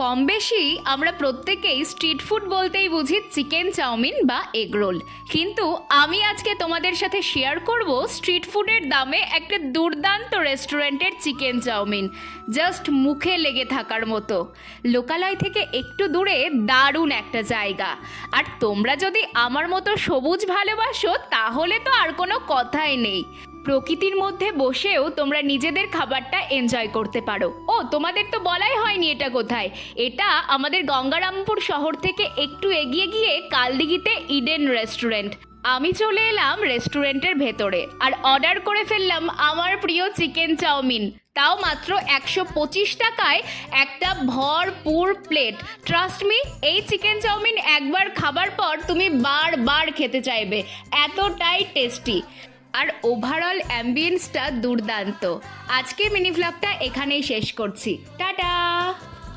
কম বেশি আমরা প্রত্যেকেই স্ট্রিট ফুড বলতেই বুঝি চিকেন চাউমিন বা এগ রোল, কিন্তু আমি আজকে তোমাদের সাথে শেয়ার করব স্ট্রিট ফুডের দামে একটা দুর্দান্ত রেস্টুরেন্টের চিকেন চাউমিন, জাস্ট মুখে লেগে থাকার মতো। লোকালয় থেকে একটু দূরে দারুণ একটা জায়গা। আর তোমরা যদি আমার মতো সবুজ ভালোবাসো তাহলে তো আর কোনো কথাই নেই। প্রকৃতির মধ্যে বসেও তোমরা নিজেদের খাবারটা এনজয় করতে পারো। ও তোমাদের তো বলাই হয়নি এটা কোথায়। এটা আমাদের গঙ্গারামপুর শহর থেকে একটু এগিয়ে গিয়ে কালদিঘিতে ইডেন রেস্টুরেন্ট। আমি চলে এলাম রেস্টুরেন্টের ভেতরে আর অর্ডার করে ফেললাম আমার প্রিয় চিকেন চাউমিন, তাও মাত্র 125 টাকায় একটা ভরপুর প্লেট। ট্রাস্ট মি, এই চিকেন চাউমিন একবার খাবার পর তুমি বারবার খেতে চাইবে, এতটাই টেস্টি। আর ওভারঅল অ্যাম্বিয়েন্সটা দুর্দান্ত। আজকে মিনি ভ্লগটা এখানেই শেষ করছি। টাটা।